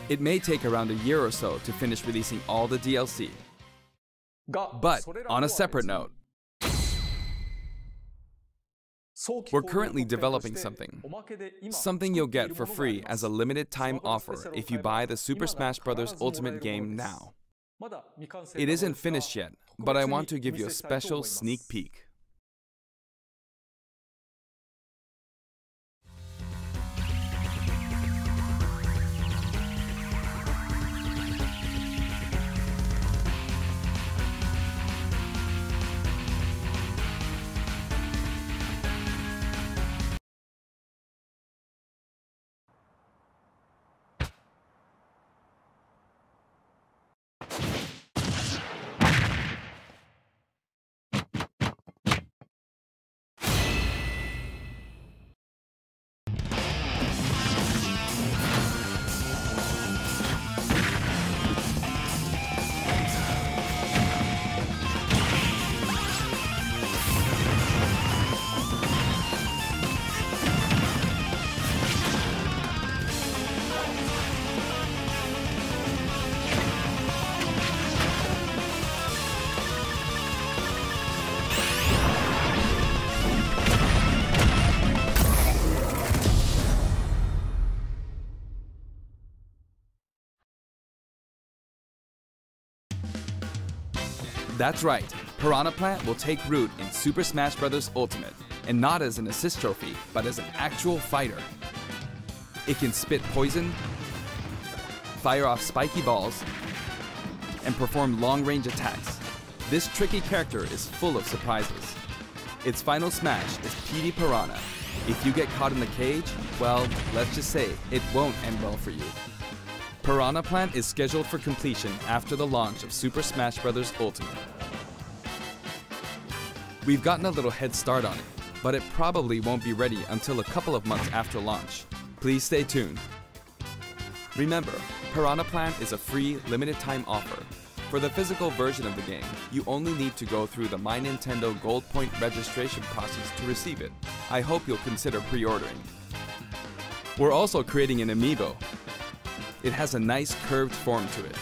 It may take around a year or so to finish releasing all the DLC. But on a separate note, we're currently developing something you'll get for free as a limited time offer if you buy the Super Smash Bros. Ultimate game now. It isn't finished yet, but I want to give you a special sneak peek. That's right, Piranha Plant will take root in Super Smash Bros. Ultimate, and not as an assist trophy, but as an actual fighter. It can spit poison, fire off spiky balls, and perform long-range attacks. This tricky character is full of surprises. Its final smash is PD Piranha. If you get caught in the cage, well, let's just say it won't end well for you. Piranha Plant is scheduled for completion after the launch of Super Smash Bros. Ultimate. We've gotten a little head start on it, but it probably won't be ready until a couple of months after launch. Please stay tuned. Remember, Piranha Plant is a free, limited-time offer. For the physical version of the game, you only need to go through the My Nintendo Gold Point registration process to receive it. I hope you'll consider pre-ordering. We're also creating an amiibo. It has a nice curved form to it.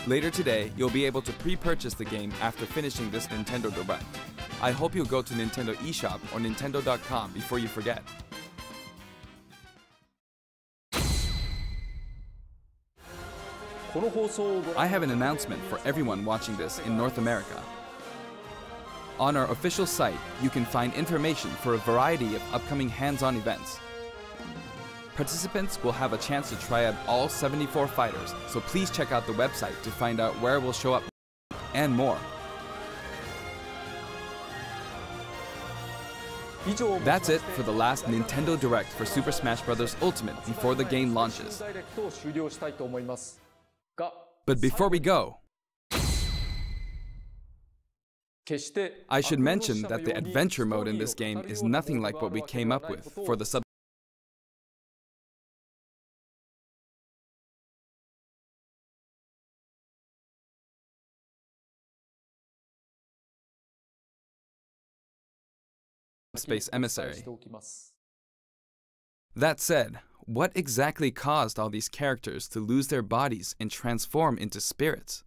Later today, you'll be able to pre-purchase the game after finishing this Nintendo Direct. I hope you'll go to Nintendo eShop or Nintendo.com before you forget. I have an announcement for everyone watching this in North America. On our official site, you can find information for a variety of upcoming hands-on events. Participants will have a chance to try out all 74 fighters, so please check out the website to find out where we'll show up and more. That's it for the last Nintendo Direct for Super Smash Bros. Ultimate before the game launches. But before we go, I should mention that the adventure mode in this game is nothing like what we came up with for the Space Emissary. That said, what exactly caused all these characters to lose their bodies and transform into spirits?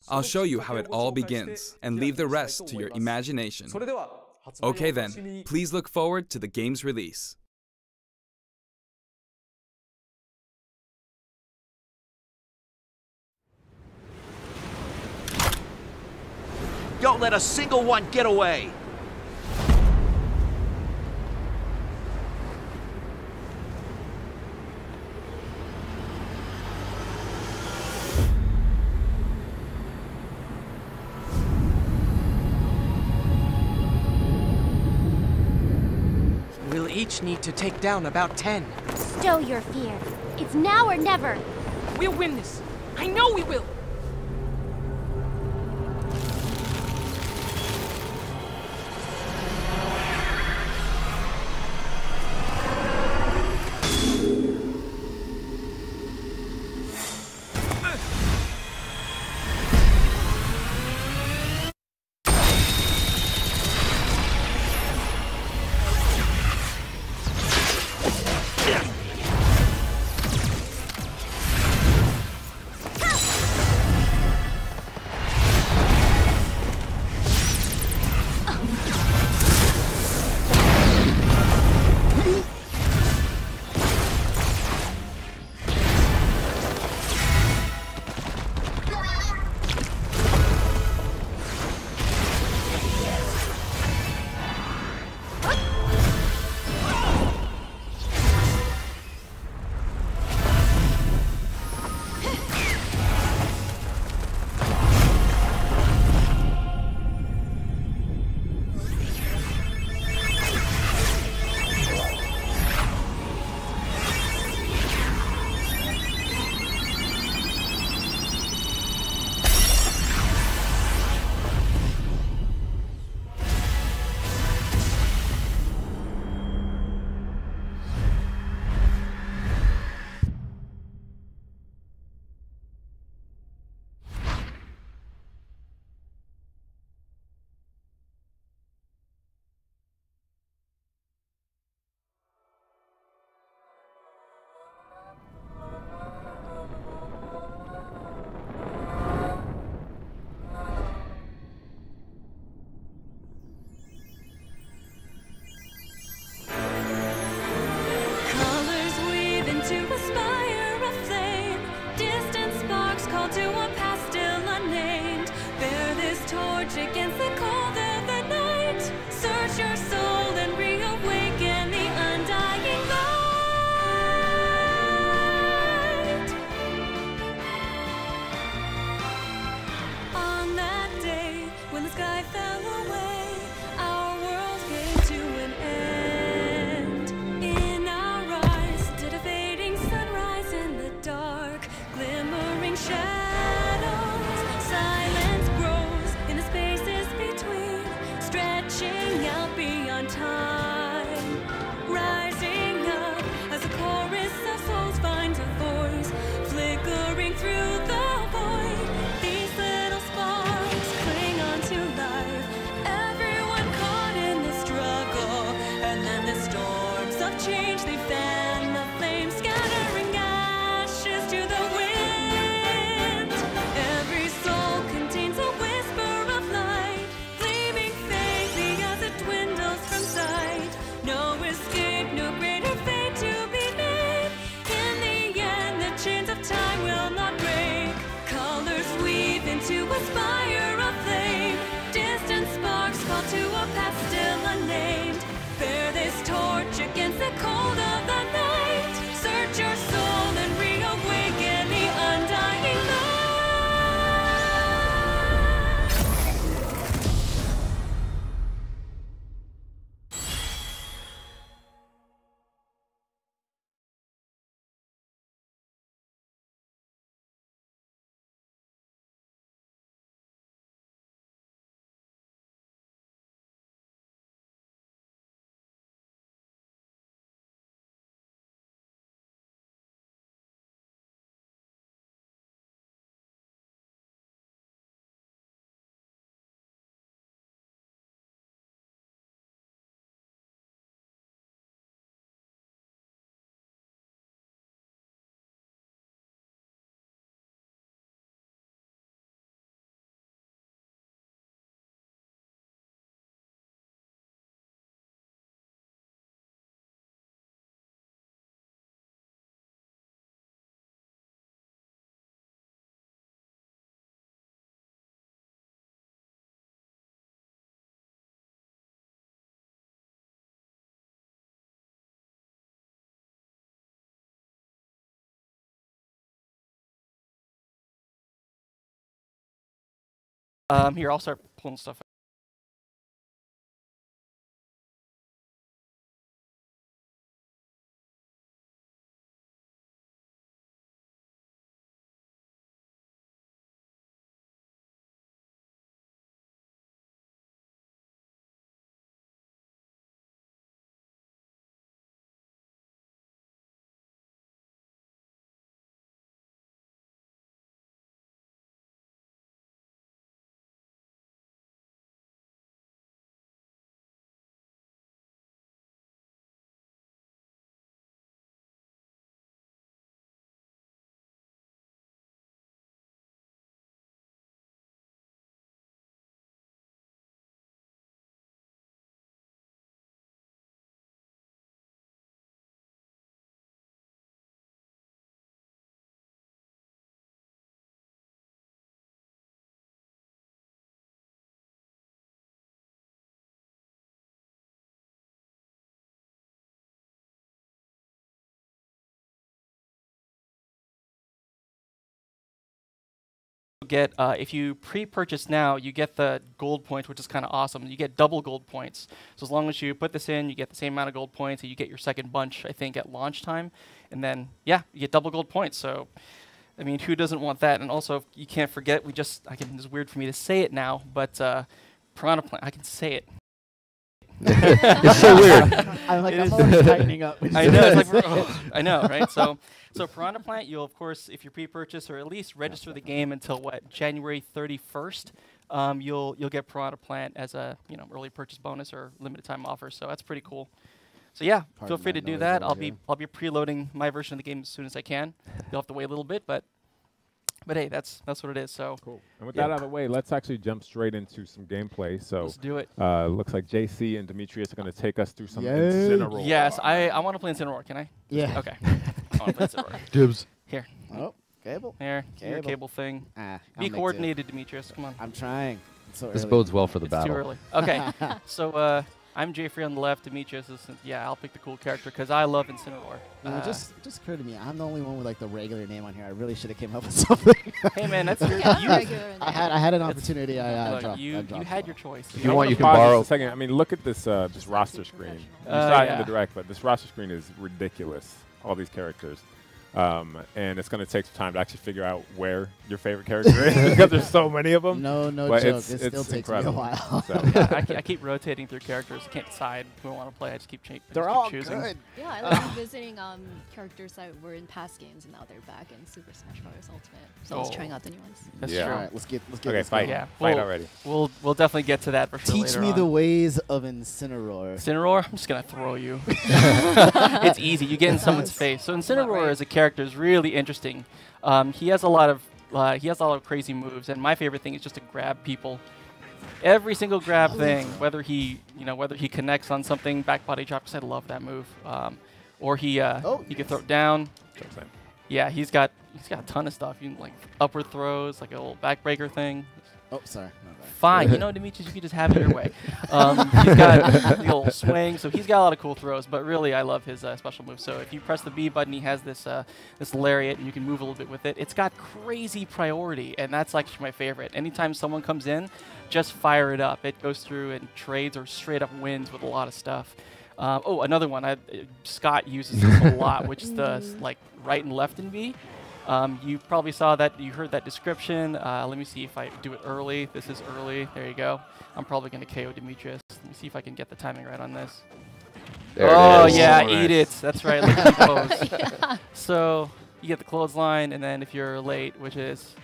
I'll show you how it all begins and leave the rest to your imagination. Okay then, please look forward to the game's release. Don't let a single one get away! We'll each need to take down about 10. Stow your fear. It's now or never. We'll win this. I know we will. to a spire of flame. Distant sparks call to a path still unnamed. Bear this torch against the cold of the night. Search your soul and reawaken the undying light. Here, I'll start pulling stuff out. Get if you pre-purchase now, you get the gold points, which is kind of awesome. You get double gold points. So as long as you put this in, you get the same amount of gold points, and you get your second bunch, I think, at launch time. And then, yeah, you get double gold points. So, I mean, who doesn't want that? And also, you can't forget, it's weird for me to say it now, but Piranha Plant, I can say it. It's so weird. I'm always tightening up. I know, it's like, I know, right? So Piranha Plant, you'll of course, if you pre-purchase or at least register the game until what, January 31st, you'll get Piranha Plant as a early purchase bonus or limited time offer. So that's pretty cool. So yeah, feel free to do that. I'll be preloading my version of the game as soon as I can. You'll have to wait a little bit, but hey, that's what it is. So cool. And with that out of the way, let's actually jump straight into some gameplay. So let's do it. Looks like JC and Demetrius are going to take us through some Incineroar. Yes, I want to play Incineroar. Can I? Yeah. Okay. I want to play Incineroar. Dibs. Here. Oh, cable. Here. Your cable thing. Be coordinated, Demetrius. Come on. I'm trying. So this bodes well for the battle. Too early. Okay. So I'm Jeffrey on the left. Demetrius is, I'll pick the cool character because I love Incineroar. Just occurred to me, I'm the only one with like the regular name on here. I really should have came up with something. Hey man, that's your. I had an opportunity. I dropped. You had your choice. If you want, you can borrow. A second. I mean, look at this this roster screen. You saw it in the direct, but this roster screen is ridiculous. All these characters. And it's going to take some time to actually figure out where your favorite character is because there's so many of them. No but joke. It's still takes incredible. me a while. So. I keep rotating through characters. I can't decide who I want to play. I just keep choosing. They're all choosing. good. Yeah, I like visiting characters that were in past games and now they're back in Super Smash Bros. Ultimate. So I was trying out the new ones. That's true. All right, let's get okay, this fight. going. Yeah, fight already. We'll definitely get to that for sure. Teach me the ways of Incineroar. Incineroar? I'm just gonna throw you. It's easy. You get in someone's face. So Incineroar as a character is really interesting. He has a lot of crazy moves, and my favorite thing is just to grab people. Every single grab thing, whether he connects on something, back body drop, because I love that move, or he can throw it down. Yeah, he's got a ton of stuff. You can, like upward throws, like a little backbreaker thing. Oh, sorry. Fine, you know, Demetrius, you can just have it your way. He's got the little swing, so he's got a lot of cool throws. But really, I love his special move. So if you press the B button, he has this this lariat, and you can move a little bit with it. It's got crazy priority, and that's actually my favorite. Anytime someone comes in, just fire it up. It goes through and trades or straight up wins with a lot of stuff. Oh, another one. Scott uses this a lot, which is the like right and left in B. You probably saw that, you heard that description. Let me see if I do it early. This is early. There you go. I'm probably going to KO Demetrius. Let me see if I can get the timing right on this. There oh, it is. yeah, Oh, eat nice. it. That's right. Look at the pose. Yeah. So you get the clothesline, and then if you're late, which is,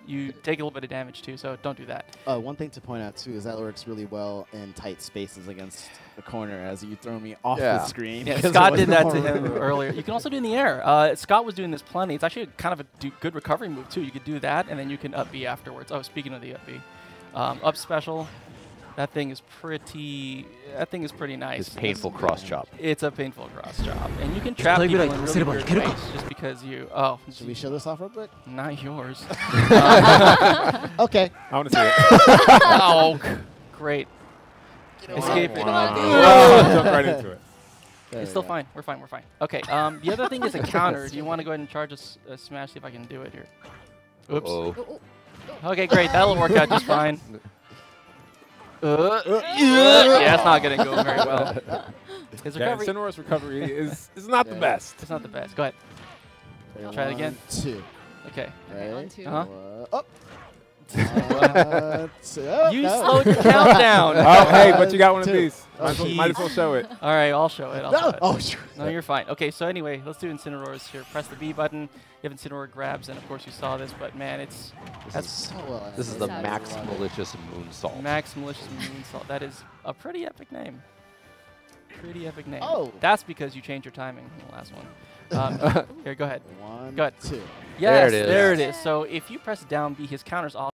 you take a little bit of damage too, so don't do that. One thing to point out too is that works really well in tight spaces against the corner as you throw me off the screen. Yeah, Scott did that to him earlier. You can also do in the air. Scott was doing this plenty. It's actually kind of a good recovery move too. You could do that, and then you can up B afterwards. Oh, speaking of the up B, up special. That thing is pretty. That thing is pretty nice. It's painful cross chop. It's a painful cross chop, and you can trap people in really weird ways just because you. Oh, should we show this off real quick? Not yours. Okay. I want to see it. Oh, great. Escape it. Jump right into it. It's still fine. We're fine. We're fine. Okay. The other thing is a counter. Do you want to go ahead and charge a smash? See if I can do it here. Oops. Okay, great. That'll work out just fine. Yeah, it's not going to go very well. His recovery. Incineroar's recovery is not the best. It's not the best. Go ahead. Try it again. 2. Okay. Right. Two. Up. You slowed your countdown. Oh, hey, but you got one of these. Might as well show it. All right, I'll show it. I'll show it. Oh, sure. No, you're fine. Okay, so anyway, let's do Incineroars here. Press the B button. You have Incineroar grabs, and of course you saw this, but man, it's This is the Max Malicious Moonsault. Max Malicious Moonsault. That is a pretty epic name. Pretty epic name. Oh. That's because you changed your timing in the last one. Here, go ahead. 1, Go ahead. 2. Yes, There it is. there it is. So if you press down B, his counter's off.